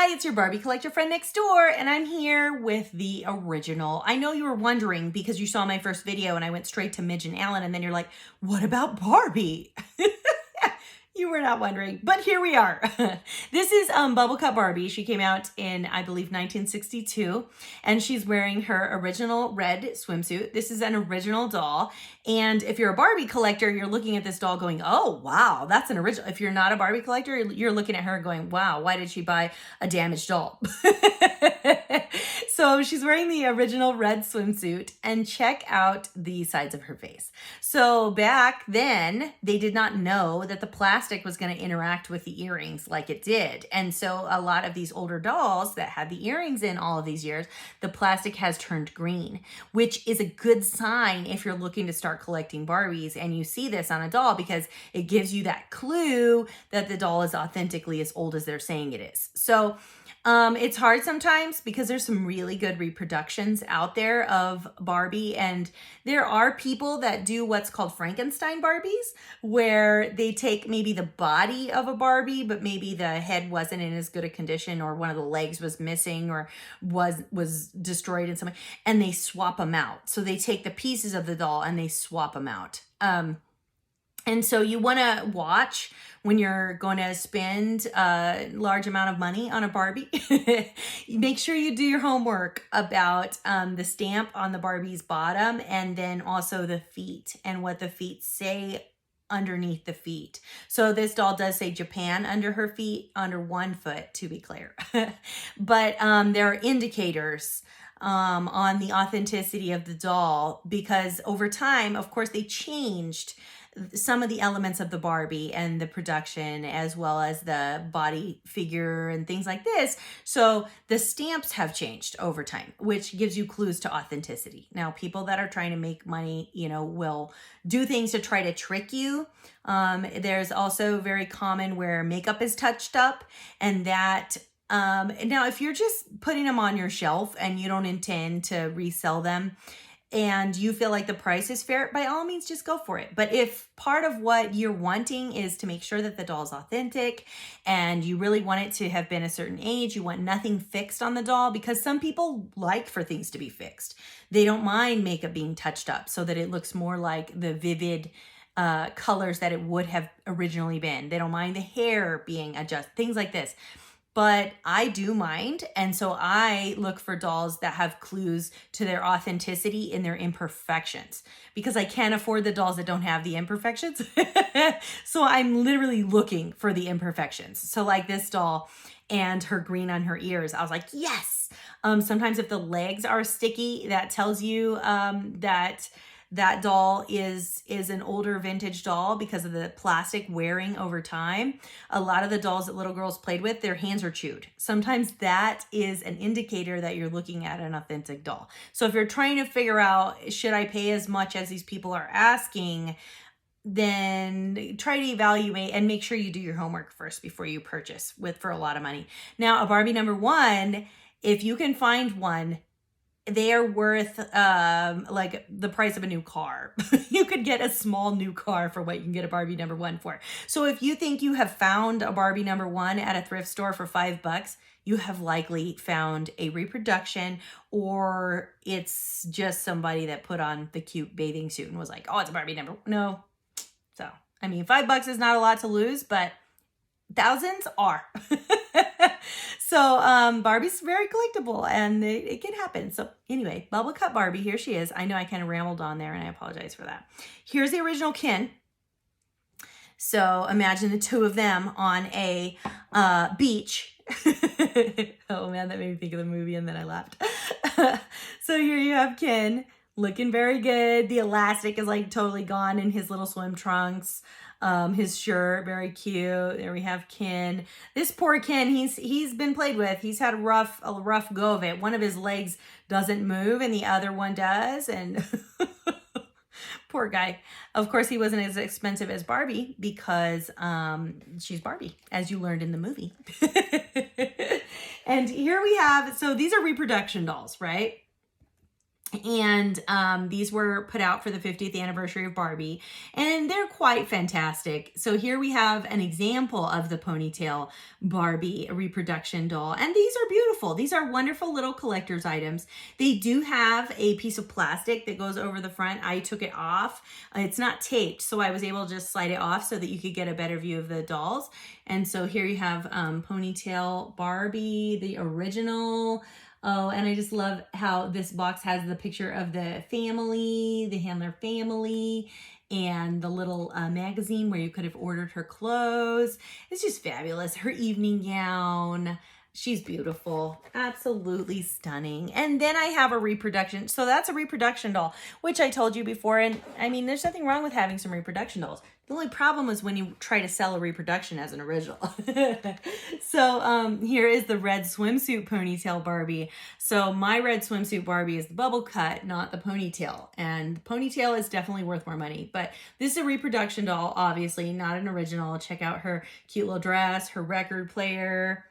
Hi, it's your Barbie collector friend next door, and I'm here with the original. I know you were wondering because you saw my first video and I went straight to Midge and Alan, and then you're like, what about Barbie? You were not wondering, but here we are. This is Bubble Cup Barbie. She came out in, I believe, 1962, and she's wearing her original red swimsuit. This is an original doll, and if you're a Barbie collector, you're looking at this doll going, oh, wow, that's an original. If you're not a Barbie collector, you're looking at her going, wow, why did she buy a damaged doll? So she's wearing the original red swimsuit, and check out the sides of her face. So back then, they did not know that the plastic was going to interact with the earrings like it did. And so a lot of these older dolls that had the earrings in all of these years, the plastic has turned green, which is a good sign if you're looking to start collecting Barbies and you see this on a doll, because it gives you that clue that the doll is authentically as old as they're saying it is. So it's hard sometimes because there's some really good reproductions out there of Barbie, and there are people that do what's called Frankenstein Barbies, where they take maybe the body of a Barbie, but maybe the head wasn't in as good a condition, or one of the legs was missing, or was destroyed in some way, and they swap them out. So they take the pieces of the doll and they swap them out. And so you want to watch when you're going to spend a large amount of money on a Barbie. Make sure you do your homework about the stamp on the Barbie's bottom, and then also the feet and what the feet say underneath the feet. So this doll does say Japan under her feet, under one foot, to be clear. But there are indicators on the authenticity of the doll, because over time, of course, they changed some of the elements of the Barbie and the production, as well as the body figure and things like this. So the stamps have changed over time, which gives you clues to authenticity. Now, people that are trying to make money, will do things to try to trick you. There's also very common where makeup is touched up, and that now if you're just putting them on your shelf and you don't intend to resell them, and you feel like the price is fair, by all means, just go for it. But if part of what you're wanting is to make sure that the doll is authentic, and you really want it to have been a certain age, you want nothing fixed on the doll, because some people like for things to be fixed. They don't mind makeup being touched up so that it looks more like the vivid colors that it would have originally been. They don't mind the hair being adjusted, things like this. But I do mind, and so I look for dolls that have clues to their authenticity in their imperfections, because I can't afford the dolls that don't have the imperfections. So I'm literally looking for the imperfections. So like this doll and her green on her ears, I was like, yes. Sometimes if the legs are sticky, that tells you that doll is an older vintage doll because of the plastic wearing over time. A lot of the dolls that little girls played with, their hands are chewed. Sometimes that is an indicator that you're looking at an authentic doll. So if you're trying to figure out, should I pay as much as these people are asking, then try to evaluate and make sure you do your homework first before you purchase for a lot of money. Now, a Barbie #1, if you can find one, they are worth like the price of a new car. You could get a small new car for what you can get a Barbie #1 for. So if you think you have found a Barbie #1 at a thrift store for $5, you have likely found a reproduction, or it's just somebody that put on the cute bathing suit and was like, oh, it's a Barbie #1. No. So, I mean, $5 is not a lot to lose, but thousands are. So Barbie's very collectible, and it can happen. So anyway, Bubble Cup Barbie, here she is. I know I kind of rambled on there, and I apologize for that. Here's the original Ken. So imagine the two of them on a beach. Oh man, that made me think of the movie, and then I laughed. So here you have Ken looking very good. The elastic is like totally gone in his little swim trunks. His shirt, very cute. There we have Ken. This poor Ken, he's been played with. He's had a rough go of it. One of his legs doesn't move and the other one does, and poor guy. Of course, he wasn't as expensive as Barbie because she's Barbie, as you learned in the movie. And here we have, so these are reproduction dolls, right? And these were put out for the 50th anniversary of Barbie, and they're quite fantastic. So here we have an example of the ponytail Barbie reproduction doll, and these are beautiful. These are wonderful little collector's items. They do have a piece of plastic that goes over the front. I took it off. It's not taped, so I was able to just slide it off so that you could get a better view of the dolls. And so here you have ponytail Barbie, the original. Oh, and I just love how this box has the picture of the family, the Handler family, and the little magazine where you could have ordered her clothes. It's just fabulous. Her evening gown. She's beautiful. Absolutely stunning. And then I have a reproduction. So that's a reproduction doll, which I told you before. And I mean, there's nothing wrong with having some reproduction dolls. The only problem is when you try to sell a reproduction as an original. So here is the red swimsuit ponytail Barbie. So my red swimsuit Barbie is the bubble cut, not the ponytail. And the ponytail is definitely worth more money. But this is a reproduction doll, obviously, not an original. Check out her cute little dress, her record player,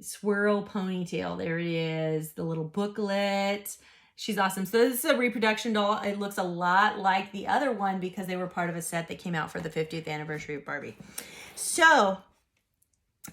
swirl ponytail. There it is, the little booklet. She's awesome. So this is a reproduction doll. It looks a lot like the other one because they were part of a set that came out for the 50th anniversary of Barbie. So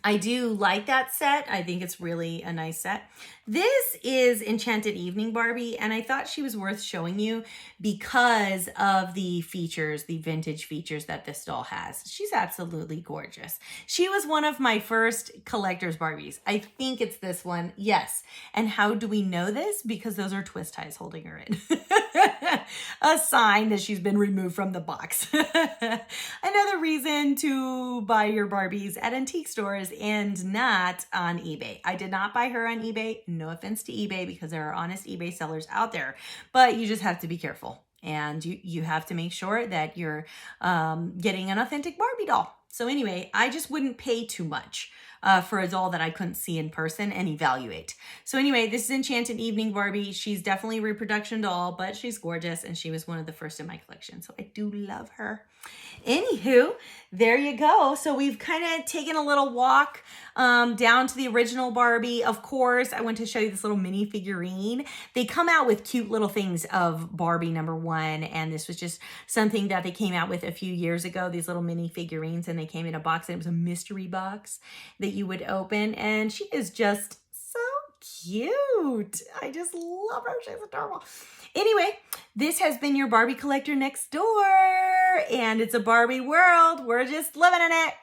I do like that set. I think it's really a nice set. This is Enchanted Evening Barbie, and I thought she was worth showing you because of the features, the vintage features that this doll has. She's absolutely gorgeous. She was one of my first collector's Barbies. I think it's this one. Yes. And how do we know this? Because those are twist ties holding her in. A sign that she's been removed from the box. Another reason to buy your Barbies at antique stores and not on eBay. I did not buy her on eBay. No offense to eBay, because there are honest eBay sellers out there, but you just have to be careful, and you have to make sure that you're getting an authentic Barbie doll. So anyway, I just wouldn't pay too much for a doll that I couldn't see in person and evaluate. So anyway, this is Enchanted Evening Barbie. She's definitely a reproduction doll, but she's gorgeous, and she was one of the first in my collection, so I do love her. Anywho, there you go. So we've kind of taken a little walk down to the original Barbie. Of course, I want to show you this little mini figurine. They come out with cute little things of Barbie #1, and this was just something that they came out with a few years ago, these little mini figurines, and they came in a box, and it was a mystery box that you would open, and she is just so cute. I just love her. She's adorable. Anyway, this has been your Barbie collector next door, and it's a Barbie world. We're just living in it.